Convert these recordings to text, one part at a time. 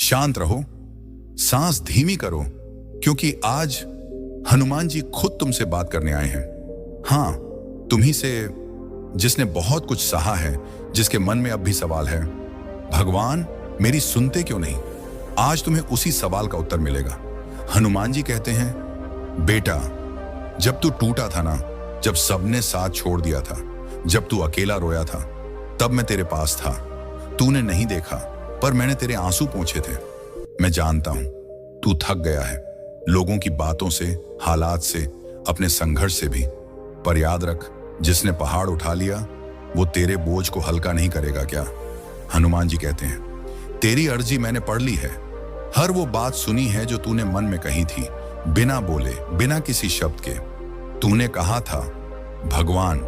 शांत रहो, सांस धीमी करो, क्योंकि आज हनुमान जी खुद तुमसे बात करने आए हैं। हाँ, तुम्ही से, जिसने बहुत कुछ सहा है, जिसके मन में अब भी सवाल है। भगवान मेरी सुनते क्यों नहीं? आज तुम्हें उसी सवाल का उत्तर मिलेगा। हनुमान जी कहते हैं, बेटा, जब तू टूटा था ना, जब सबने साथ छोड़ दिया था, जब तू अकेला रोया था, तब मैं तेरे पास था। तूने नहीं देखा, पर मैंने तेरे आंसू पोंछे थे। मैं जानता हूं तू थक गया है, लोगों की बातों से, हालात से, अपने संघर्ष से भी। पर याद रख, जिसने पहाड़ उठा लिया वो तेरे बोझ को हल्का नहीं करेगा क्या? हनुमान जी कहते हैं, तेरी अर्जी मैंने पढ़ ली है। हर वो बात सुनी है जो तूने मन में कही थी, बिना बोले, बिना किसी शब्द के। तूने कहा था, भगवान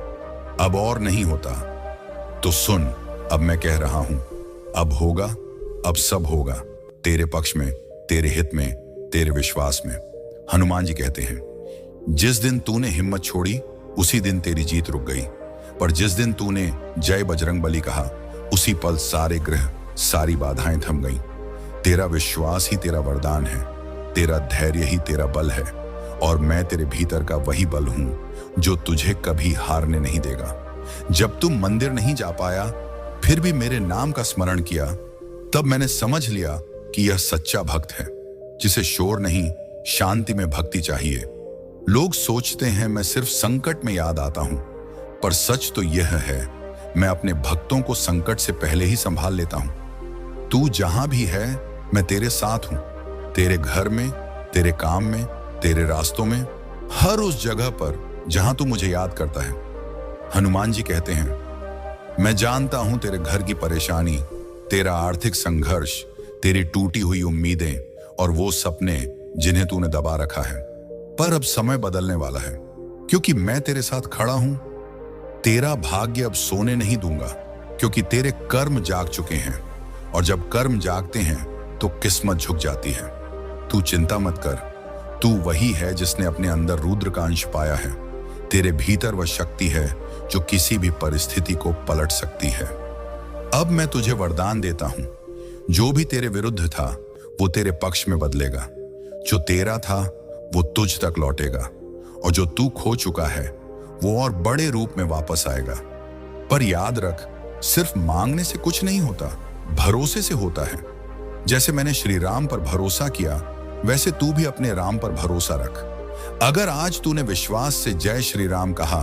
अब और नहीं होता। तो सुन, अब मैं कह रहा हूं, अब होगा, अब सब होगा, तेरे पक्ष में, तेरे हित में, तेरे विश्वास में। हनुमान जी कहते हैं, जिस दिन तूने हिम्मत छोड़ी उसी दिन तेरी जीत रुक गई, पर जिस दिन तूने जय बजरंगबली कहा उसी पल सारे ग्रह, सारी बाधाएं थम गईं। तेरा विश्वास ही तेरा वरदान है, तेरा धैर्य ही तेरा बल है, और मैं तेरे भीतर का वही बल हूं जो तुझे कभी हारने नहीं देगा। जब तुम मंदिर नहीं जा पाया, फिर भी मेरे नाम का स्मरण किया, तब मैंने समझ लिया कि यह सच्चा भक्त है, जिसे शोर नहीं, शांति में भक्ति चाहिए। लोग सोचते हैं मैं सिर्फ संकट में याद आता हूं, पर सच तो यह है, मैं अपने भक्तों को संकट से पहले ही संभाल लेता हूं। तू जहां भी है, मैं तेरे साथ हूं, तेरे घर में, तेरे काम में, तेरे रास्तों में, हर उस जगह पर जहां तू मुझे याद करता है। हनुमान जी कहते हैं, मैं जानता हूं तेरे घर की परेशानी, तेरा आर्थिक संघर्ष, तेरी टूटी हुई उम्मीदें और वो सपने जिन्हें तूने दबा रखा है। पर अब समय बदलने वाला है, क्योंकि मैं तेरे साथ खड़ा हूं। तेरा भाग्य अब सोने नहीं दूंगा, क्योंकि तेरे कर्म जाग चुके हैं, और जब कर्म जागते हैं तो किस्मत झुक जाती है। तू चिंता मत कर, तू वही है जिसने अपने अंदर रुद्र का अंश पाया है। तेरे भीतर वह शक्ति है जो किसी भी परिस्थिति को पलट सकती है। अब मैं तुझे वरदान देता हूं, जो भी तेरे विरुद्ध था वो तेरे पक्ष में बदलेगा, जो तेरा था वो तुझ तक लौटेगा, और जो तू खो चुका है वो और बड़े रूप में वापस आएगा। पर याद रख, सिर्फ मांगने से कुछ नहीं होता, भरोसे से होता है। जैसे मैंने श्री राम पर भरोसा किया, वैसे तू भी अपने राम पर भरोसा रख। अगर आज तूने विश्वास से जय श्री राम कहा,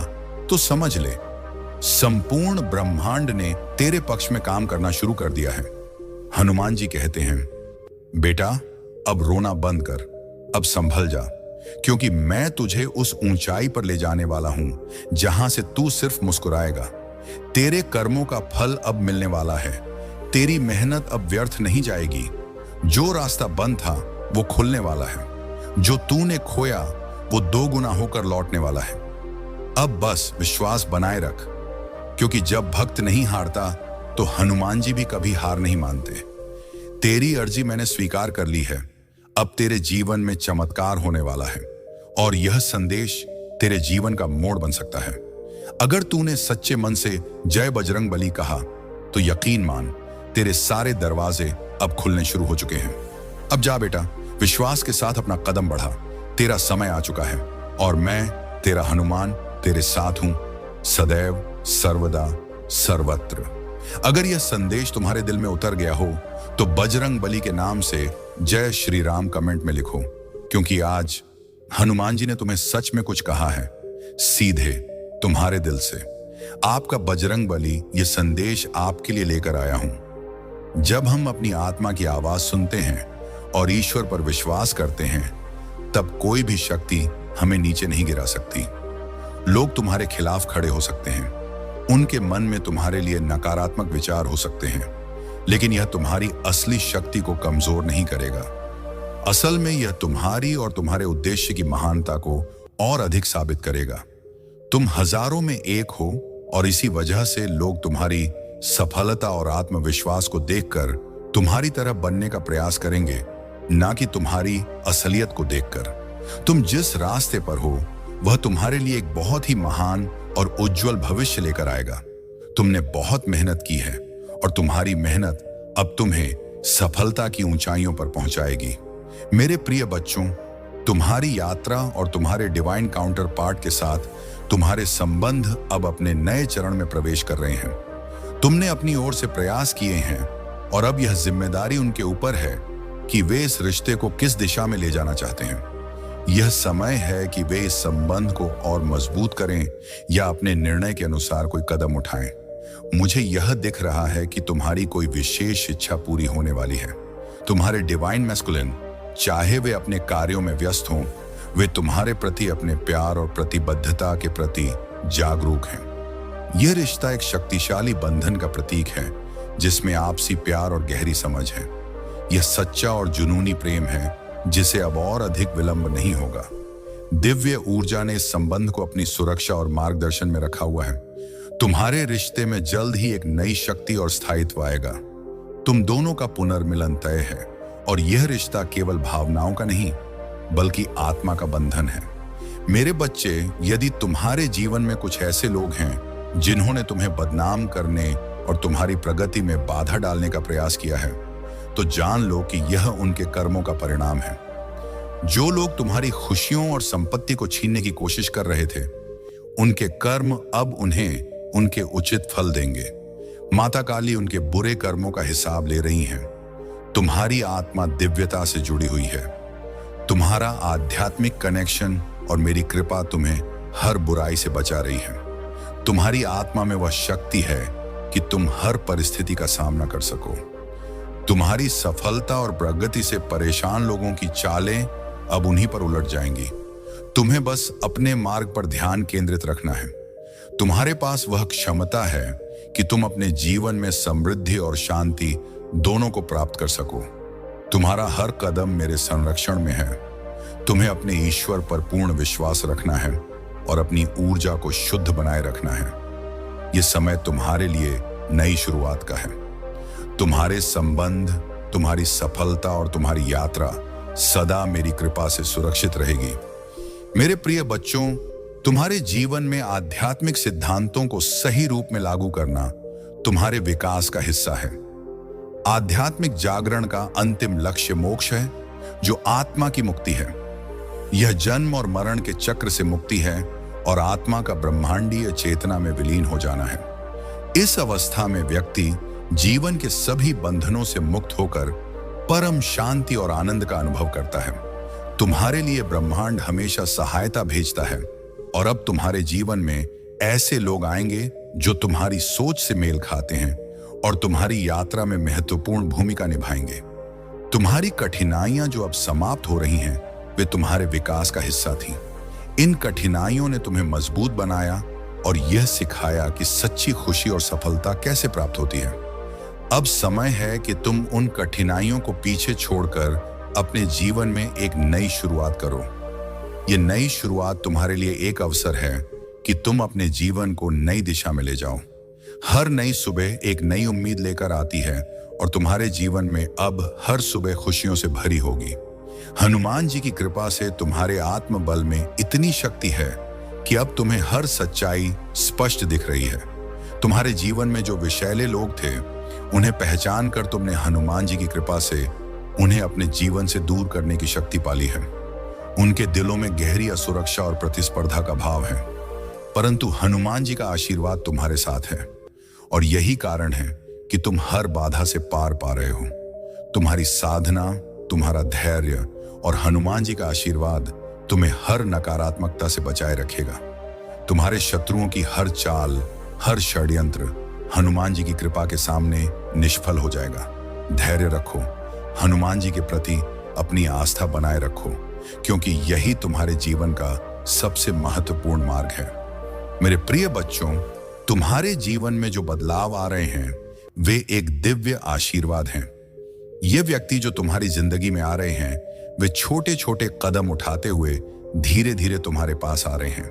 तो समझ ले, संपूर्ण ब्रह्मांड ने तेरे पक्ष में काम करना शुरू कर दिया है। हनुमान जी कहते हैं, बेटा, अब रोना बंद कर, अब संभल जा, क्योंकि मैं तुझे उस ऊंचाई पर ले जाने वाला हूं जहां से तू सिर्फ मुस्कुराएगा। तेरे कर्मों का फल अब मिलने वाला है, तेरी मेहनत अब व्यर्थ नहीं जाएगी। जो रास्ता बंद था वो खुलने वाला है, जो तूने खोया वो 2 गुना होकर लौटने वाला है। अब बस विश्वास बनाए रख, क्योंकि जब भक्त नहीं हारता तो हनुमान जी भी कभी हार नहीं मानते। तेरी अर्जी मैंने स्वीकार कर ली है। अब तेरे जीवन में चमत्कार होने वाला है, और यह संदेश तेरे जीवन का मोड़ बन सकता है। अगर तूने सच्चे मन से जय बजरंगबली कहा, तो यकीन मान, तेरे सारे दरवाजे अब खुलने शुरू हो चुके हैं। अब जा बेटा, विश्वास के साथ अपना कदम बढ़ा, तेरा समय आ चुका है, और मैं तेरा हनुमान तेरे साथ हूं, सदैव, सर्वदा, सर्वत्र। अगर यह संदेश तुम्हारे दिल में उतर गया हो, तो बजरंग बली के नाम से जय श्री राम कमेंट में लिखो, क्योंकि आज हनुमान जी ने तुम्हें सच में कुछ कहा है, सीधे तुम्हारे दिल से। आपका बजरंग बली ये संदेश आपके लिए लेकर आया हूं। जब हम अपनी आत्मा की आवाज सुनते हैं और ईश्वर पर विश्वास करते हैं, तब कोई भी शक्ति हमें नीचे नहीं गिरा सकती। लोग तुम्हारे खिलाफ खड़े हो सकते हैं, उनके मन में तुम्हारे लिए नकारात्मक विचार हो सकते हैं, लेकिन यह तुम्हारी असली शक्ति को कमजोर नहीं करेगा। असल में यह तुम्हारी और तुम्हारे उद्देश्य की महानता को और अधिक साबित करेगा। तुम हजारों में एक हो, और इसी वजह से लोग तुम्हारी सफलता और आत्मविश्वास को देखकर तुम्हारी तरह बनने का प्रयास करेंगे, ना कि तुम्हारी असलियत को देखकर। तुम जिस रास्ते पर हो वह तुम्हारे लिए एक बहुत ही महान और उज्जवल भविष्य लेकर आएगा। तुमने बहुत मेहनत की है, और तुम्हारी मेहनत अब तुम्हें सफलता की ऊंचाइयों पर पहुंचाएगी। मेरे प्रिय बच्चों, तुम्हारी यात्रा और तुम्हारे डिवाइन काउंटर पार्ट के साथ तुम्हारे संबंध अब अपने नए चरण में प्रवेश कर रहे हैं। तुमने अपनी ओर से प्रयास किए हैं और अब यह जिम्मेदारी उनके ऊपर है कि वे इस रिश्ते को किस दिशा में ले जाना चाहते हैं। यह समय है कि वे इस संबंध को और मजबूत करें या अपने निर्णय के अनुसार कोई कदम उठाएं। मुझे यह दिख रहा है कि तुम्हारी कोई विशेष इच्छा पूरी होने वाली है। तुम्हारे डिवाइन मैस्कुलिन, चाहे वे अपने कार्यों में व्यस्त हों, वे तुम्हारे प्रति अपने प्यार और प्रतिबद्धता के प्रति जागरूक हैं। यह रिश्ता एक शक्तिशाली बंधन का प्रतीक है जिसमें आपसी प्यार और गहरी समझ है। यह सच्चा और जुनूनी प्रेम है जिसे अब और अधिक विलंब नहीं होगा। दिव्य ऊर्जा ने इस संबंध को अपनी सुरक्षा और मार्गदर्शन में रखा हुआ है। तुम्हारे रिश्ते में जल्द ही एक नई शक्ति और स्थायित्व आएगा। तुम दोनों का पुनर्मिलन तय है और यह रिश्ता केवल भावनाओं का नहीं बल्कि आत्मा का बंधन है। मेरे बच्चे, यदि तुम्हारे जीवन में कुछ ऐसे लोग हैं जिन्होंने तुम्हें बदनाम करने और तुम्हारी प्रगति में बाधा डालने का प्रयास किया है, तो जान लो कि यह उनके कर्मों का परिणाम है। जो लोग तुम्हारी खुशियों और संपत्ति को छीनने की कोशिश कर रहे थे, उनके कर्म अब उन्हें उनके उचित फल देंगे। माता काली उनके बुरे कर्मों का हिसाब ले रही हैं। तुम्हारी आत्मा दिव्यता से जुड़ी हुई है। तुम्हारा आध्यात्मिक कनेक्शन और मेरी कृपा तुम्हें हर बुराई से बचा रही है। तुम्हारी आत्मा में वह शक्ति है कि तुम हर परिस्थिति का सामना कर सको। तुम्हारी सफलता और प्रगति से परेशान लोगों की चालें अब उन्हीं पर उलट जाएंगी। तुम्हें बस अपने मार्ग पर ध्यान केंद्रित रखना है। तुम्हारे पास वह क्षमता है कि तुम अपने जीवन में समृद्धि और शांति दोनों को प्राप्त कर सको। तुम्हारा हर कदम मेरे संरक्षण में है। तुम्हें अपने ईश्वर पर पूर्ण विश्वास रखना है और अपनी ऊर्जा को शुद्ध बनाए रखना है। यह समय तुम्हारे लिए नई शुरुआत का है। तुम्हारे संबंध, तुम्हारी सफलता और तुम्हारी यात्रा सदा मेरी कृपा से सुरक्षित रहेगी। मेरे प्रिय बच्चों, तुम्हारे जीवन में आध्यात्मिक सिद्धांतों को सही रूप में लागू करना तुम्हारे विकास का हिस्सा है। आध्यात्मिक जागरण का अंतिम लक्ष्य मोक्ष है, जो आत्मा की मुक्ति है। यह जन्म और मरण के चक्र से मुक्ति है और आत्मा का ब्रह्मांडीय चेतना में विलीन हो जाना है। इस अवस्था में व्यक्ति जीवन के सभी बंधनों से मुक्त होकर परम शांति और आनंद का अनुभव करता है। तुम्हारे लिए ब्रह्मांड हमेशा सहायता भेजता है और अब तुम्हारे जीवन में ऐसे लोग आएंगे जो तुम्हारी सोच से मेल खाते हैं और तुम्हारी यात्रा में महत्वपूर्ण भूमिका निभाएंगे। तुम्हारी कठिनाइयां जो अब समाप्त हो रही हैं, वे तुम्हारे विकास का हिस्सा थीं। इन कठिनाइयों ने तुम्हें मजबूत बनाया और यह सिखाया कि सच्ची खुशी और सफलता कैसे प्राप्त होती है। अब समय है कि तुम उन कठिनाइयों को पीछे छोड़कर अपने जीवन में एक नई शुरुआत करो। यह नई शुरुआत तुम्हारे लिए एक अवसर है कि तुम अपने जीवन को नई दिशा में ले जाओ। हर नई सुबह एक नई उम्मीद लेकर आती है और तुम्हारे जीवन में अब हर सुबह खुशियों से भरी होगी। हनुमान जी की कृपा से तुम्हारे आत्मबल में इतनी शक्ति है कि अब तुम्हें हर सच्चाई स्पष्ट दिख रही है। तुम्हारे जीवन में जो विषैले लोग थे, उन्हें पहचान कर तुमने हनुमान जी की कृपा से उन्हें अपने जीवन से दूर करने की शक्ति पाली है। उनके दिलों में गहरी असुरक्षा और प्रतिस्पर्धा का भाव है, परंतु हनुमान जी का आशीर्वाद तुम्हारे साथ है और यही कारण है कि तुम हर बाधा से पार पा रहे हो। तुम्हारी साधना, तुम्हारा धैर्य और हनुमान जी का आशीर्वाद तुम्हें हर नकारात्मकता से बचाए रखेगा। तुम्हारे शत्रुओं की हर चाल, हर षड्यंत्र हनुमान जी की कृपा के सामने निष्फल हो जाएगा। धैर्य रखो, हनुमान जी के प्रति अपनी आस्था बनाए रखो, क्योंकि यही तुम्हारे जीवन का सबसे महत्वपूर्ण मार्ग है। मेरे प्रिय बच्चों, तुम्हारे जीवन में जो बदलाव आ रहे हैं, वे एक दिव्य आशीर्वाद हैं। ये व्यक्ति जो तुम्हारी जिंदगी में आ रहे हैं, वे छोटे छोटे कदम उठाते हुए धीरे धीरे तुम्हारे पास आ रहे हैं,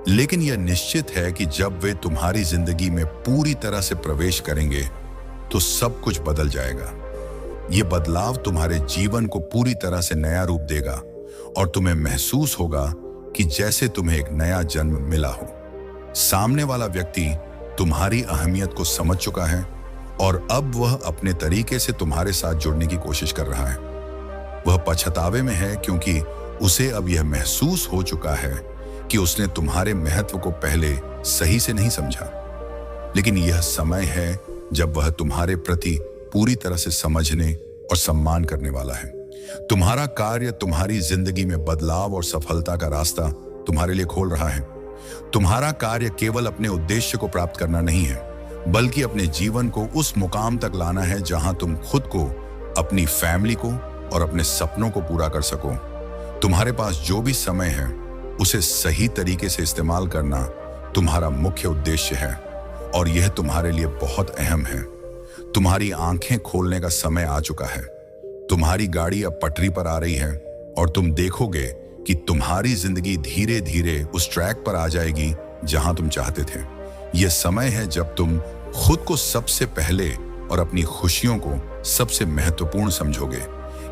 लेकिन यह निश्चित है कि जब वे तुम्हारी जिंदगी में पूरी तरह से प्रवेश करेंगे तो सब कुछ बदल जाएगा। ये बदलाव तुम्हारे जीवन को पूरी तरह से नया रूप देगा और तुम्हें महसूस होगा कि जैसे तुम्हें एक नया जन्म मिला हो। सामने वाला व्यक्ति तुम्हारी अहमियत को समझ चुका है और अब वह अपने तरीके से तुम्हारे साथ जुड़ने की कोशिश कर रहा है। वह पछतावे में है क्योंकि उसे अब यह महसूस हो चुका है कि उसने तुम्हारे महत्व को पहले सही से नहीं समझा। लेकिन यह समय है जब वह तुम्हारे प्रति पूरी तरह से समझने और सम्मान करने वाला है। तुम्हारा कार्य तुम्हारी जिंदगी में बदलाव और सफलता का रास्ता तुम्हारे लिए खोल रहा है। तुम्हारा कार्य केवल अपने उद्देश्य को प्राप्त करना नहीं है, बल्कि अपने जीवन को उस मुकाम तक लाना है जहां तुम खुद को, अपनी फैमिली को और अपने सपनों को पूरा कर सको। तुम्हारे पास जो भी समय है उसे सही तरीके से इस्तेमाल करना तुम्हारा मुख्य उद्देश्य है और यह तुम्हारे लिए बहुत अहम है। तुम्हारी आंखें खोलने का समय आ चुका है। तुम्हारी गाड़ी अब पटरी पर आ रही है और तुम देखोगे कि तुम्हारी जिंदगी धीरे धीरे उस ट्रैक पर आ जाएगी जहां तुम चाहते थे। यह समय है जब तुम खुद को सबसे पहले और अपनी खुशियों को सबसे महत्वपूर्ण समझोगे।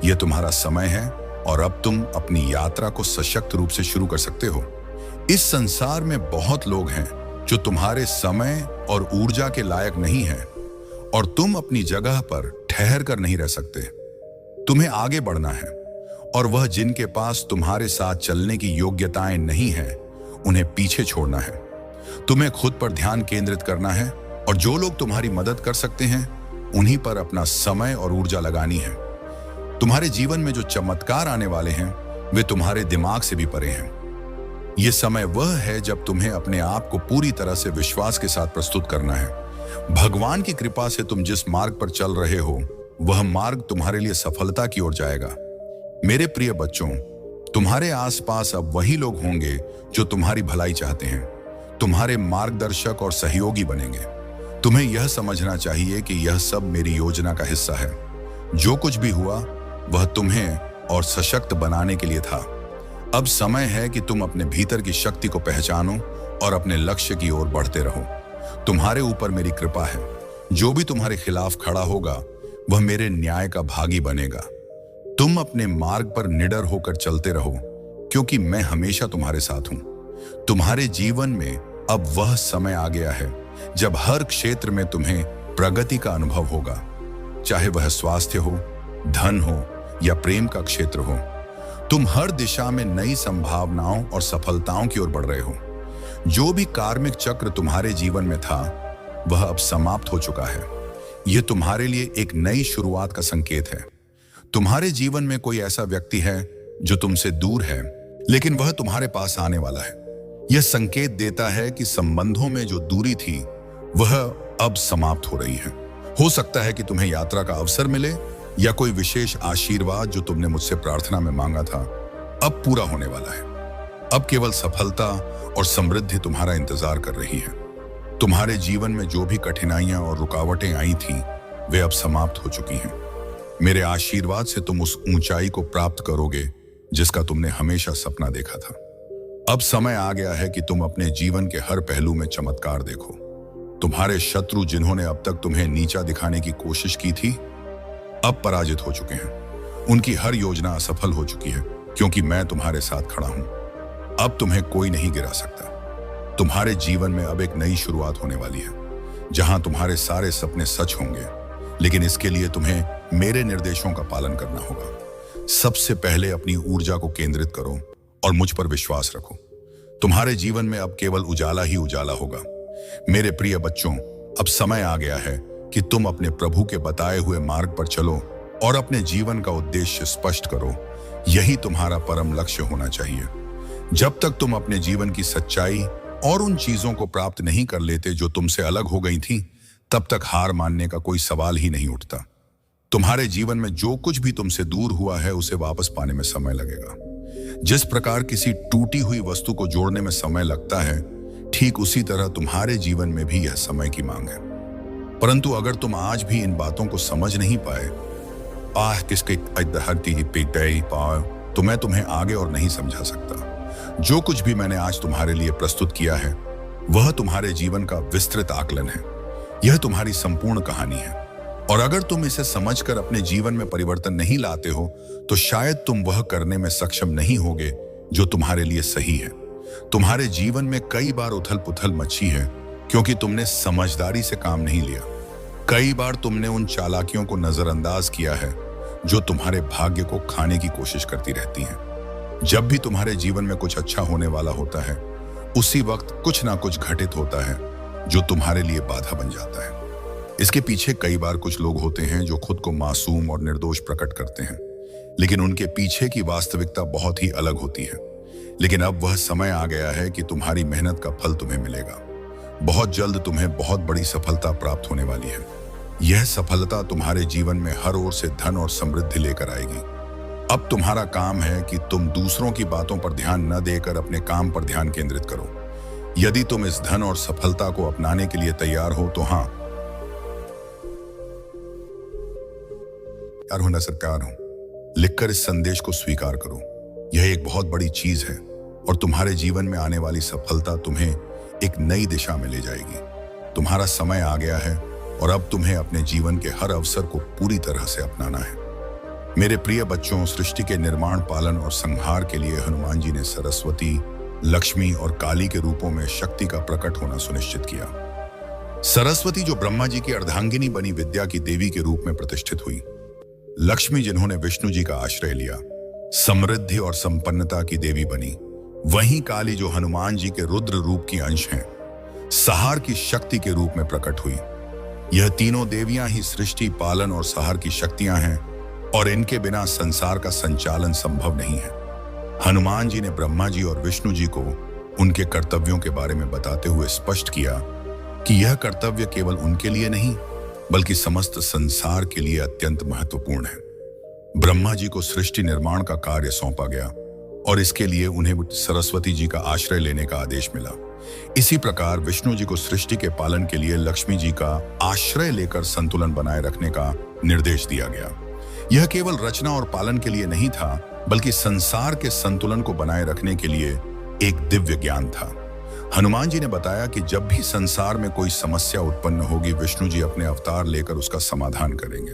यह तुम्हारा समय है और अब तुम अपनी यात्रा को सशक्त रूप से शुरू कर सकते हो। इस संसार में बहुत लोग हैं जो तुम्हारे समय और ऊर्जा के लायक नहीं हैं और तुम अपनी जगह पर ठहर कर नहीं रह सकते। तुम्हें आगे बढ़ना है और वह जिनके पास तुम्हारे साथ चलने की योग्यताएं नहीं है उन्हें पीछे छोड़ना है। तुम्हें खुद पर ध्यान केंद्रित करना है और जो लोग तुम्हारी मदद कर सकते हैं उन्हीं पर अपना समय और ऊर्जा लगानी है। तुम्हारे जीवन में जो चमत्कार आने वाले हैं वे तुम्हारे दिमाग से भी परे हैं। यह समय वह है जब तुम्हें अपने आप को पूरी तरह से विश्वास के साथ प्रस्तुत करना है। भगवान की कृपा से तुम जिस मार्ग पर चल रहे हो वह मार्ग तुम्हारे लिए सफलता की ओर जाएगा। मेरे प्रिय बच्चों, तुम्हारे आसपास अब वही लोग होंगे जो तुम्हारी भलाई चाहते हैं, तुम्हारे मार्गदर्शक और सहयोगी बनेंगे। तुम्हें यह समझना चाहिए कि यह सब मेरी योजना का हिस्सा है। जो कुछ भी हुआ वह तुम्हें और सशक्त बनाने के लिए था। अब समय है कि तुम अपने भीतर की शक्ति को पहचानो और अपने लक्ष्य की ओर बढ़ते रहो। तुम्हारे ऊपर मेरी कृपा है। जो भी तुम्हारे खिलाफ खड़ा होगा वह मेरे न्याय का भागी बनेगा। तुम अपने मार्ग पर निडर होकर चलते रहो क्योंकि मैं हमेशा तुम्हारे साथ हूं। तुम्हारे जीवन में अब वह समय आ गया है जब हर क्षेत्र में तुम्हें प्रगति का अनुभव होगा, चाहे वह स्वास्थ्य हो, धन हो या प्रेम का क्षेत्र हो। तुम हर दिशा में नई संभावनाओं और सफलताओं की ओर बढ़ रहे हो। जो भी कार्मिक चक्र तुम्हारे जीवन में था वह अब समाप्त हो चुका है। यह तुम्हारे लिए एक नई शुरुआत का संकेत है। तुम्हारे जीवन में कोई ऐसा व्यक्ति है जो तुमसे दूर है, लेकिन वह तुम्हारे पास आने वाला है। यह संकेत देता है कि संबंधों में जो दूरी थी वह अब समाप्त हो रही है। हो सकता है कि तुम्हें यात्रा का अवसर मिले या कोई विशेष आशीर्वाद जो तुमने मुझसे प्रार्थना में मांगा था अब पूरा होने वाला है। अब केवल सफलता और समृद्धि तुम्हारा इंतजार कर रही है। तुम्हारे जीवन में जो भी कठिनाइयां और रुकावटें आई थीं वे अब समाप्त हो चुकी हैं। मेरे आशीर्वाद से तुम उस ऊंचाई को प्राप्त करोगे जिसका तुमने हमेशा सपना देखा था। अब समय आ गया है कि तुम अपने जीवन के हर पहलू में चमत्कार देखो। तुम्हारे शत्रु जिन्होंने अब तक तुम्हें नीचा दिखाने की कोशिश की थी अब पराजित हो चुके हैं। उनकी हर योजना असफल हो चुकी है क्योंकि मैं तुम्हारे साथ खड़ा हूं। अब तुम्हें कोई नहीं गिरा सकता। तुम्हारे जीवन में अब एक नई शुरुआत होने वाली है जहां तुम्हारे सारे सपने सच होंगे, लेकिन इसके लिए तुम्हें मेरे निर्देशों का पालन करना होगा। सबसे पहले अपनी ऊर्जा को केंद्रित करो और मुझ पर विश्वास रखो। तुम्हारे जीवन में अब केवल उजाला ही उजाला होगा। मेरे प्रिय बच्चों, अब समय आ गया है कि तुम अपने प्रभु के बताए हुए मार्ग पर चलो और अपने जीवन का उद्देश्य स्पष्ट करो। यही तुम्हारा परम लक्ष्य होना चाहिए। जब तक तुम अपने जीवन की सच्चाई और उन चीजों को प्राप्त नहीं कर लेते जो तुमसे अलग हो गई थीं, तब तक हार मानने का कोई सवाल ही नहीं उठता। तुम्हारे जीवन में जो कुछ भी तुमसे दूर हुआ है उसे वापस पाने में समय लगेगा। जिस प्रकार किसी टूटी हुई वस्तु को जोड़ने में समय लगता है, ठीक उसी तरह तुम्हारे जीवन में भी यह समय की मांग है। परंतु अगर तुम आज भी इन बातों को समझ नहीं पाए, तो मैं तुम्हें आगे और नहीं समझा सकता। जो कुछ भी मैंने आज तुम्हारे लिए प्रस्तुत किया है वह तुम्हारे जीवन का विस्तृत आकलन है। यह तुम्हारी संपूर्ण कहानी है और अगर तुम इसे समझकर अपने जीवन में परिवर्तन नहीं लाते हो तो शायद तुम वह करने में सक्षम नहीं होगे जो तुम्हारे लिए सही है। तुम्हारे जीवन में कई बार उथल पुथल मची है क्योंकि तुमने समझदारी से काम नहीं लिया। कई बार तुमने उन चालाकियों को नजरअंदाज किया है जो तुम्हारे भाग्य को खाने की कोशिश करती रहती हैं। जब भी तुम्हारे जीवन में कुछ अच्छा होने वाला होता है, उसी वक्त कुछ ना कुछ घटित होता है जो तुम्हारे लिए बाधा बन जाता है। इसके पीछे कई बार कुछ लोग होते हैं जो खुद को मासूम और निर्दोष प्रकट करते हैं, लेकिन उनके पीछे की वास्तविकता बहुत ही अलग होती है। लेकिन अब वह समय आ गया है कि तुम्हारी मेहनत का फल तुम्हें मिलेगा। बहुत जल्द तुम्हें बहुत बड़ी सफलता प्राप्त होने वाली है। यह सफलता तुम्हारे जीवन में हर ओर से धन और समृद्धि लेकर आएगी। अब तुम्हारा काम है कि तुम दूसरों की बातों पर ध्यान न देकर अपने काम पर ध्यान केंद्रित करो। यदि तुम इस धन और सफलता को अपनाने के लिए तैयार हो तो हाँ, तैयार होना सरकार हो, लिखकर इस संदेश को स्वीकार करो। यह एक बहुत बड़ी चीज है और तुम्हारे जीवन में आने वाली सफलता तुम्हें एक नई दिशा में ले जाएगी। तुम्हारा समय आ गया है और अब तुम्हें अपने जीवन के हर अवसर को पूरी तरह से अपनाना है। मेरे प्रिय बच्चों, सृष्टि के निर्माण, पालन और संहार के लिए हनुमान जी ने सरस्वती, लक्ष्मी और काली के रूपों में शक्ति का प्रकट होना सुनिश्चित किया। सरस्वती जो ब्रह्मा जी की अर्धांगिनी बनी विद्या की देवी के रूप में प्रतिष्ठित हुई, लक्ष्मी जिन्होंने विष्णु जी का आश्रय लिया, समृद्धि और संपन्नता की देवी बनी, वहीं काली जो हनुमान जी के रुद्र रूप की अंश हैं, सहार की शक्ति के रूप में प्रकट हुई। यह तीनों देवियां ही सृष्टि, पालन और सहार की शक्तियां हैं और इनके बिना संसार का संचालन संभव नहीं है। हनुमान जी ने ब्रह्मा जी और विष्णु जी को उनके कर्तव्यों के बारे में बताते हुए स्पष्ट किया कि यह कर्तव्य केवल उनके लिए नहीं बल्कि समस्त संसार के लिए अत्यंत महत्वपूर्ण है। ब्रह्मा जी को सृष्टि निर्माण का कार्य सौंपा गया और इसके लिए उन्हें सरस्वती जी का आश्रय लेने का आदेश मिला। इसी प्रकार विष्णु जी को सृष्टि के पालन के लिए लक्ष्मी जी का आश्रय लेकर संतुलन बनाए रखने का निर्देश दिया गया। यह केवल रचना और पालन के लिए नहीं था बल्कि संसार के संतुलन को बनाए रखने के लिए एक दिव्य ज्ञान था। हनुमान जी ने बताया कि जब भी संसार में कोई समस्या उत्पन्न होगी, विष्णु जी अपने अवतार लेकर उसका समाधान करेंगे।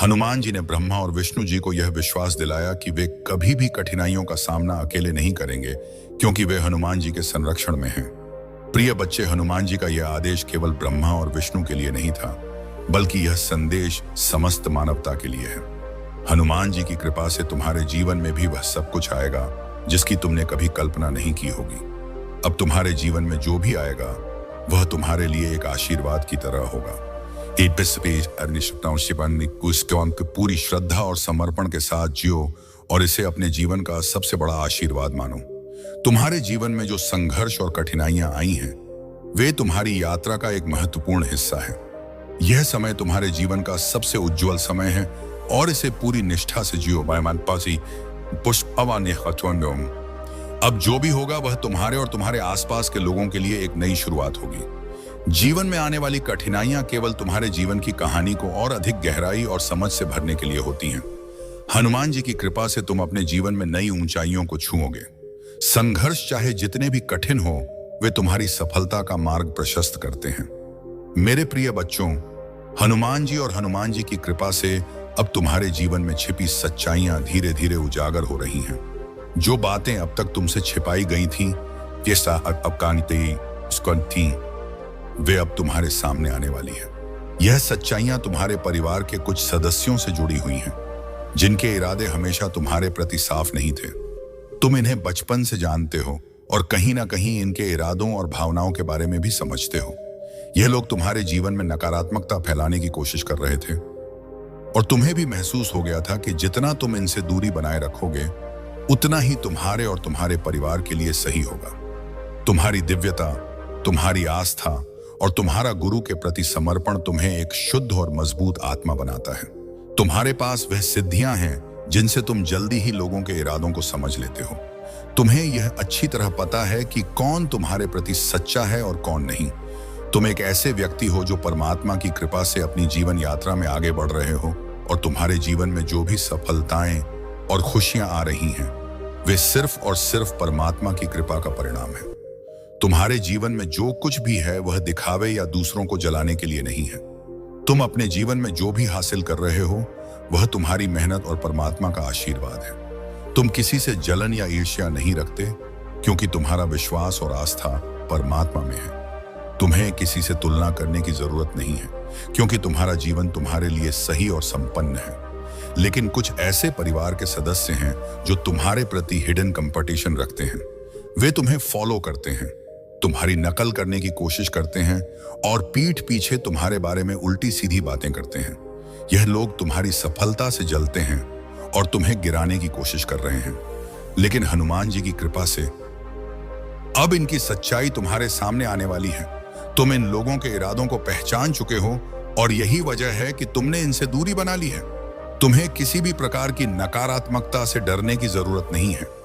हनुमान जी ने ब्रह्मा और विष्णु जी को यह विश्वास दिलाया कि वे कभी भी कठिनाइयों का सामना अकेले नहीं करेंगे, क्योंकि वे हनुमान जी के संरक्षण में हैं। प्रिय बच्चे, हनुमान जी का यह आदेश केवल ब्रह्मा और विष्णु के लिए नहीं था, बल्कि यह संदेश समस्त मानवता के लिए है। हनुमान जी की कृपा से तुम्हारे जीवन में भी वह सब कुछ आएगा जिसकी तुमने कभी कल्पना नहीं की होगी। अब तुम्हारे जीवन में जो भी आएगा वह तुम्हारे लिए एक आशीर्वाद की तरह होगा। पूरी श्रद्धा और समर्पण के साथ जियो और इसे अपने जीवन का सबसे बड़ा आशीर्वाद मानो। तुम्हारे जीवन में जो संघर्ष और कठिनाइयां आई हैं, वे तुम्हारी यात्रा का एक महत्वपूर्ण हिस्सा है। यह समय तुम्हारे जीवन का सबसे उज्जवल समय है और इसे पूरी निष्ठा से जियो। अब जो भी होगा वह तुम्हारे और तुम्हारे आसपास के लोगों के लिए एक नई शुरुआत होगी। जीवन में आने वाली कठिनाइयां केवल तुम्हारे जीवन की कहानी को और अधिक गहराई और समझ से भरने के लिए होती हैं। हनुमान जी की कृपा से तुम अपने जीवन में नई ऊंचाइयों को छूओगे। संघर्ष चाहे जितने भी कठिन हो, वे तुम्हारी सफलता का मार्ग प्रशस्त करते हैं। मेरे प्रिय बच्चों, हनुमान जी और हनुमान जी की कृपा से अब तुम्हारे जीवन में छिपी सच्चाइयां धीरे धीरे उजागर हो रही हैं। जो बातें अब तक तुमसे छिपाई गई थीं, वे अब तुम्हारे सामने आने वाली है। यह सच्चाइयां तुम्हारे परिवार के कुछ सदस्यों से जुड़ी हुई हैं, जिनके इरादे हमेशा तुम्हारे प्रति साफ नहीं थे। तुम इन्हें बचपन से जानते हो और कहीं ना कहीं इनके इरादों और भावनाओं के बारे में भी समझते हो। यह लोग तुम्हारे जीवन में नकारात्मकता फैलाने की कोशिश कर रहे थे और तुम्हें भी महसूस हो गया था कि जितना तुम इनसे दूरी बनाए रखोगे, उतना ही तुम्हारे और तुम्हारे परिवार के लिए सही होगा। तुम्हारी दिव्यता, तुम्हारी आस्था और तुम्हारा गुरु के प्रति समर्पण तुम्हें एक शुद्ध और मजबूत आत्मा बनाता है। तुम्हारे पास वह सिद्धियां हैं जिनसे तुम जल्दी ही लोगों के इरादों को समझ लेते हो। तुम्हें यह अच्छी तरह पता है कि कौन तुम्हारे प्रति सच्चा है और कौन नहीं। तुम एक ऐसे व्यक्ति हो जो परमात्मा की कृपा से अपनी जीवन यात्रा में आगे बढ़ रहे हो और तुम्हारे जीवन में जो भी सफलताएं और खुशियां आ रही हैं, वे सिर्फ और सिर्फ परमात्मा की कृपा का परिणाम है। तुम्हारे जीवन में जो कुछ भी है वह दिखावे या दूसरों को जलाने के लिए नहीं है। तुम अपने जीवन में जो भी हासिल कर रहे हो वह तुम्हारी मेहनत और परमात्मा का आशीर्वाद है। तुम किसी से जलन या ईर्ष्या नहीं रखते, क्योंकि तुम्हारा विश्वास और आस्था परमात्मा में है। तुम्हें किसी से तुलना करने की जरूरत नहीं है, क्योंकि तुम्हारा जीवन तुम्हारे लिए सही और संपन्न है। लेकिन कुछ ऐसे परिवार के सदस्य हैं जो तुम्हारे प्रति हिडन कंपटीशन रखते हैं। वे तुम्हें फॉलो करते हैं, तुम्हारी नकल करने की कोशिश करते हैं और पीठ पीछे तुम्हारे बारे में उल्टी सीधी बातें करते हैं। यह लोग तुम्हारी सफलता से जलते हैं और तुम्हें गिराने की कोशिश कर रहे हैं। लेकिन हनुमान जी की कृपा से अब इनकी सच्चाई तुम्हारे सामने आने वाली है। तुम इन लोगों के इरादों को पहचान चुके हो और यही वजह है कि तुमने इनसे दूरी बना ली है। तुम्हें किसी भी प्रकार की नकारात्मकता से डरने की जरूरत नहीं है।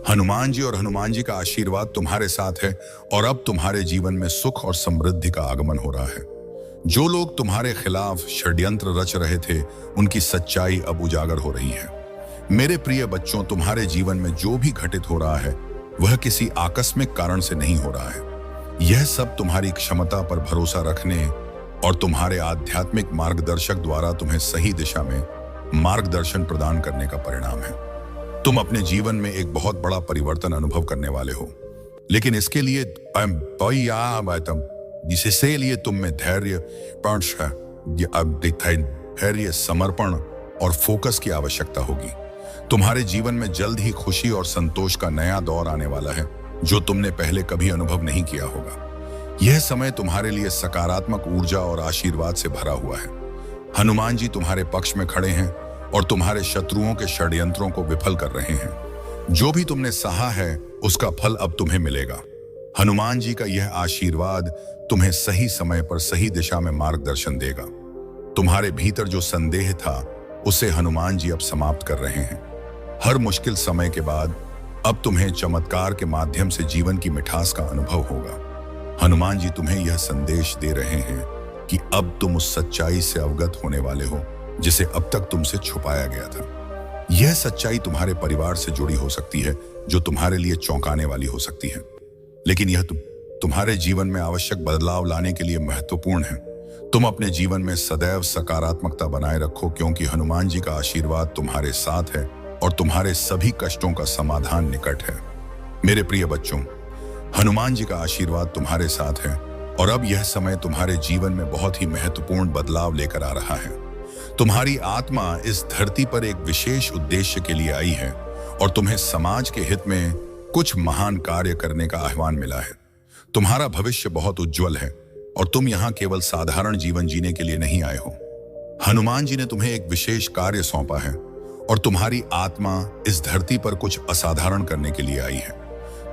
हनुमान जी और हनुमान जी का आशीर्वाद तुम्हारे साथ है और अब तुम्हारे जीवन में सुख और समृद्धि का आगमन हो रहा है। जो लोग तुम्हारे खिलाफ षड्यंत्र रच रहे थे, उनकी सच्चाई अब उजागर हो रही है। मेरे प्रिय बच्चों, तुम्हारे जीवन में जो भी घटित हो रहा है वह किसी आकस्मिक कारण से नहीं हो रहा है। यह सब तुम्हारी क्षमता पर भरोसा रखने और तुम्हारे आध्यात्मिक मार्गदर्शक द्वारा तुम्हें सही दिशा में मार्गदर्शन प्रदान करने का परिणाम है। तुम अपने जीवन में एक बहुत बड़ा परिवर्तन अनुभव करने वाले हो, लेकिन इसके लिए जिससे लिए तुम में धैर्य, समर्पण और फोकस की आवश्यकता होगी। तुम्हारे जीवन में जल्द ही खुशी और संतोष का नया दौर आने वाला है, जो तुमने पहले कभी अनुभव नहीं किया होगा। यह समय तुम्हारे लिए सकारात्मक ऊर्जा और आशीर्वाद से भरा हुआ है। हनुमान जी तुम्हारे पक्ष में खड़े हैं और तुम्हारे शत्रुओं के षड्यंत्रों को विफल कर रहे हैं। जो भी तुमने सहा है उसका फल अब तुम्हें मिलेगा। हनुमान जी का यह आशीर्वाद तुम्हें सही समय पर सही दिशा में मार्गदर्शन देगा। तुम्हारे भीतर जो संदेह था उसे हनुमान जी अब समाप्त कर रहे हैं। हर मुश्किल समय के बाद अब तुम्हें चमत्कार के माध्यम से जीवन की मिठास का अनुभव होगा। हनुमान जी तुम्हें यह संदेश दे रहे हैं कि अब तुम उस सच्चाई से अवगत होने वाले हो जिसे अब तक तुमसे छुपाया गया था। यह सच्चाई तुम्हारे परिवार से जुड़ी हो सकती है, जो तुम्हारे लिए चौंकाने वाली हो सकती है, लेकिन यह तुम्हारे जीवन में आवश्यक बदलाव लाने के लिए महत्वपूर्ण है। तुम अपने जीवन में सदैव सकारात्मकता बनाए रखो, क्योंकि हनुमान जी का आशीर्वाद तुम्हारे साथ है और तुम्हारे सभी कष्टों का समाधान निकट है। मेरे प्रिय बच्चों, हनुमान जी का आशीर्वाद तुम्हारे साथ है और अब यह समय तुम्हारे जीवन में बहुत ही महत्वपूर्ण बदलाव लेकर आ रहा है। तुम्हारी आत्मा इस धरती पर एक विशेष उद्देश्य के लिए आई है और तुम्हें समाज के हित में कुछ महान कार्य करने का आह्वान मिला है। तुम्हारा भविष्य बहुत उज्जवल है और तुम यहाँ केवल साधारण जीवन जीने के लिए नहीं आए हो। हनुमान जी ने तुम्हें एक विशेष कार्य सौंपा है और तुम्हारी आत्मा इस धरती पर कुछ असाधारण करने के लिए आई है।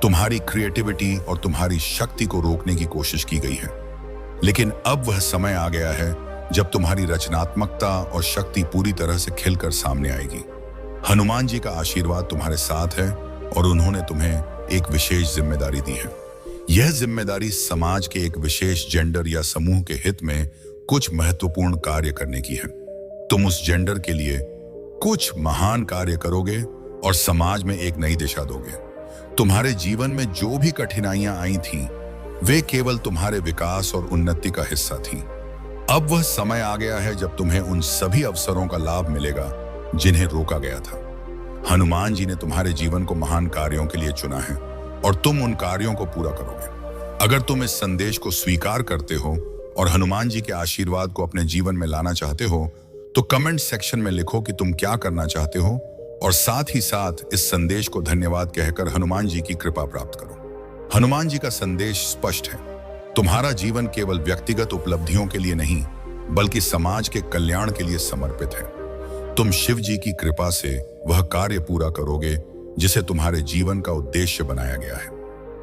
तुम्हारी क्रिएटिविटी और तुम्हारी शक्ति को रोकने की कोशिश की गई है, लेकिन अब वह समय आ गया है जब तुम्हारी रचनात्मकता और शक्ति पूरी तरह से खिलकर सामने आएगी। हनुमान जी का आशीर्वाद तुम्हारे साथ है और उन्होंने तुम्हें एक विशेष जिम्मेदारी दी है। यह जिम्मेदारी समाज के एक विशेष जेंडर या समूह के हित में कुछ महत्वपूर्ण कार्य करने की है। तुम उस जेंडर के लिए कुछ महान कार्य करोगे और समाज में एक नई दिशा दोगे। तुम्हारे जीवन में जो भी कठिनाइयां आई थीं, वे केवल तुम्हारे विकास और उन्नति का हिस्सा थीं। अब वह समय आ गया है जब तुम्हें उन सभी अवसरों का लाभ मिलेगा जिन्हें रोका गया था। हनुमान जी ने तुम्हारे जीवन को महान कार्यों के लिए चुना है और तुम उन कार्यों को पूरा करोगे। अगर तुम इस संदेश को स्वीकार करते हो और हनुमान जी के आशीर्वाद को अपने जीवन में लाना चाहते हो, तो कमेंट सेक्शन में लिखो कि तुम क्या करना चाहते हो और साथ ही साथ इस संदेश को धन्यवाद कहकर हनुमान जी की कृपा प्राप्त करो। हनुमान जी का संदेश स्पष्ट है। तुम्हारा जीवन केवल व्यक्तिगत उपलब्धियों के लिए नहीं, बल्कि समाज के कल्याण के लिए समर्पित है। तुम शिव जी की कृपा से वह कार्य पूरा करोगे जिसे तुम्हारे जीवन का उद्देश्य बनाया गया है।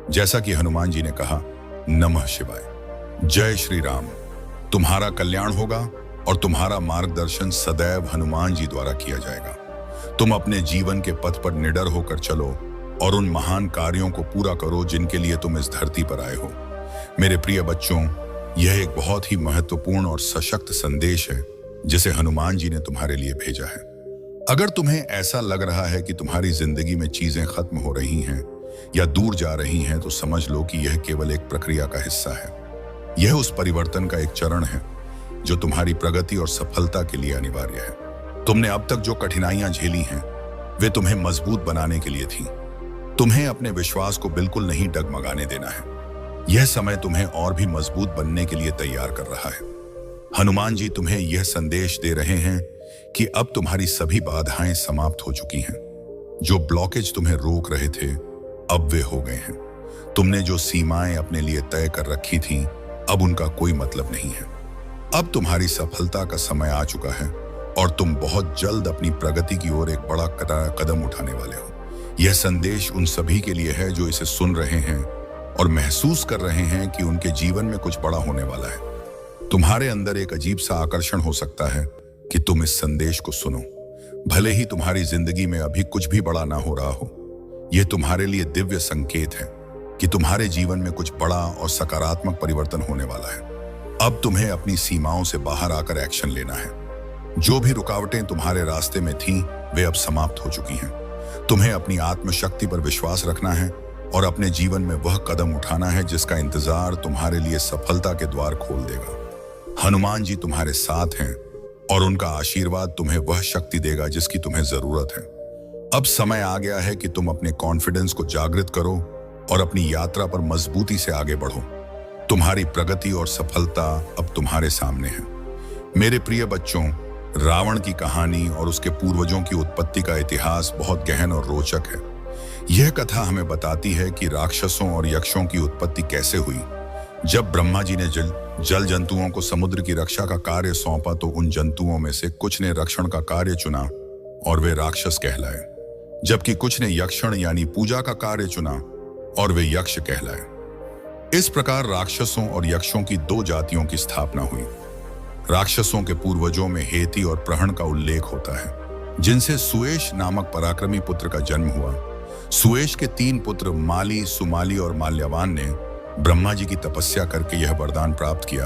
जैसा कि हनुमान जी ने कहा, नमः शिवाय, जय श्री राम। तुम्हारा कल्याण होगा और तुम्हारा मार्गदर्शन सदैव हनुमान जी द्वारा किया जाएगा। तुम अपने जीवन के पथ पर निडर होकर चलो और उन महान कार्यों को पूरा करो जिनके लिए तुम इस धरती पर आए हो। मेरे प्रिय बच्चों, यह एक बहुत ही महत्वपूर्ण और सशक्त संदेश है जिसे हनुमान जी ने तुम्हारे लिए भेजा है। अगर तुम्हें ऐसा लग रहा है कि तुम्हारी जिंदगी में चीजें खत्म हो रही हैं या दूर जा रही हैं, तो समझ लो कि यह केवल एक प्रक्रिया का हिस्सा है। यह उस परिवर्तन का एक चरण है जो तुम्हारी प्रगति और सफलता के लिए अनिवार्य है। तुमने अब तक जो कठिनाइयां झेली हैं, वे तुम्हें मजबूत बनाने के लिए थीं। तुम्हें अपने विश्वास को बिल्कुल नहीं डगमगाने देना है। यह समय तुम्हें और भी मजबूत बनने के लिए तैयार कर रहा है। हनुमान जी तुम्हें यह संदेश दे रहे हैं कि अब तुम्हारी सभी बाधाएं समाप्त हो चुकी हैं। जो ब्लॉकेज तुम्हें रोक रहे थे, अब वे हो गए हैं। तुमने जो सीमाएं अपने लिए तय कर रखी थीं, अब उनका कोई मतलब नहीं है। अब तुम्हारी सफलता का समय आ चुका है और तुम बहुत जल्द अपनी प्रगति की ओर एक बड़ा कदम उठाने वाले हो। यह संदेश उन सभी के लिए है जो इसे सुन रहे हैं और महसूस कर रहे हैं कि उनके जीवन में कुछ बड़ा होने वाला है। तुम्हारे अंदर एक अजीब सा आकर्षण हो सकता है कि तुम इस संदेश को सुनो, भले ही तुम्हारी जिंदगी में अभी कुछ भी बड़ा ना हो रहा हो। यह तुम्हारे लिए दिव्य संकेत है कि तुम्हारे जीवन में कुछ बड़ा और सकारात्मक परिवर्तन होने वाला है। अब तुम्हें अपनी सीमाओं से बाहर आकर एक्शन लेना है। जो भी रुकावटें तुम्हारे रास्ते में थीं, वे अब समाप्त हो चुकी हैं। तुम्हें अपनी आत्मशक्ति पर विश्वास रखना है और अपने जीवन में वह कदम उठाना है जिसका इंतजार तुम्हारे लिए सफलता के द्वार खोल देगा। हनुमान जी तुम्हारे साथ हैं और उनका आशीर्वाद तुम्हें वह शक्ति देगा जिसकी तुम्हें जरूरत है। अब समय आ गया है कि तुम अपने कॉन्फिडेंस को जागृत करो और अपनी यात्रा पर मजबूती से आगे बढ़ो। तुम्हारी प्रगति और सफलता अब तुम्हारे सामने है। मेरे प्रिय बच्चों, रावण की कहानी और उसके पूर्वजों की उत्पत्ति का इतिहास बहुत गहन और रोचक है। यह कथा हमें बताती है कि राक्षसों और यक्षों की उत्पत्ति कैसे हुई। जब ब्रह्मा जी ने जल जंतुओं को समुद्र की रक्षा का कार्य सौंपा तो उन जंतुओं में से कुछ ने रक्षण का कार्य चुना और वे राक्षस कहलाए, जबकि कुछ ने यक्षण यानी पूजा का कार्य चुना और वे यक्ष कहलाए। इस प्रकार राक्षसों और यक्षों की दो जातियों की स्थापना हुई। राक्षसों के पूर्वजों में हेती और प्रहण का उल्लेख होता है, जिनसे सुएश नामक पराक्रमी पुत्र का जन्म हुआ। सुएश के 3 पुत्र माली, सुमाली और माल्यवान ने ब्रह्मा जी की तपस्या करके यह वरदान प्राप्त किया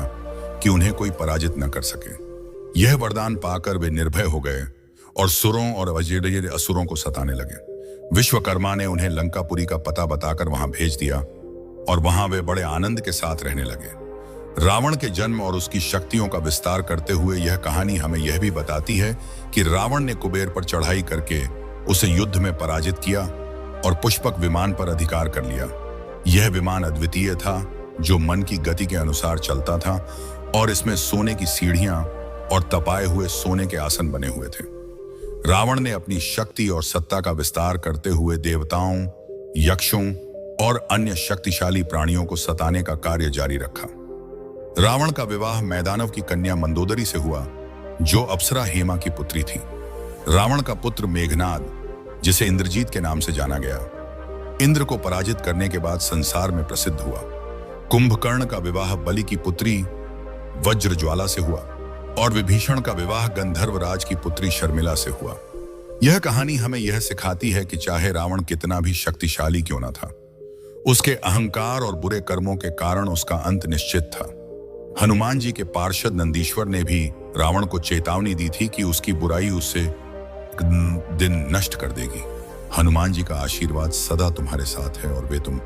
कि उन्हें कोई पराजित न कर सके। यह वरदान पाकर वे निर्भय हो गए और सुरों और अजेय असुरों को सताने लगे। विश्वकर्मा ने उन्हें लंकापुरी का पता बताकर वहां भेज दिया और वहां वे बड़े आनंद के साथ रहने लगे। रावण के जन्म और उसकी शक्तियों का विस्तार करते हुए यह कहानी हमें यह भी बताती है कि रावण ने कुबेर पर चढ़ाई करके उसे युद्ध में पराजित किया और पुष्पक विमान पर अधिकार कर लिया। यह विमान अद्वितीय था, जो मन की गति के अनुसार चलता था और इसमें सोने की सीढ़ियां और तपाए हुए सोने के आसन बने हुए थे। रावण ने अपनी शक्ति और सत्ता का विस्तार करते हुए देवताओं, यक्षों और अन्य शक्तिशाली प्राणियों को सताने का कार्य जारी रखा। रावण का विवाह मैदानव की कन्या मंदोदरी से हुआ, जो अप्सरा हेमा की पुत्री थी। रावण का पुत्र मेघनाद, जिसे इंद्रजीत के नाम से जाना गया, इंद्र को पराजित करने के बाद संसार में प्रसिद्ध हुआ। कुंभकर्ण का विवाह बलि की पुत्री वज्रज्वाला से हुआ और विभीषण का विवाह गंधर्वराज की पुत्री शर्मिला से हुआ। यह कहानी हमें यह सिखाती है कि चाहे रावण कितना भी शक्तिशाली क्यों न था, उसके अहंकार और बुरे कर्मों के कारण उसका अंत निश्चित था। हनुमान जी के पार्षद नंदीश्वर ने भी रावण को चेतावनी दी थी कि उसकी बुराई उसे दिन नष्ट कर देगी। हनुमान जी का आशीर्वाद सदा तुम्हारे साथ है और वे तुम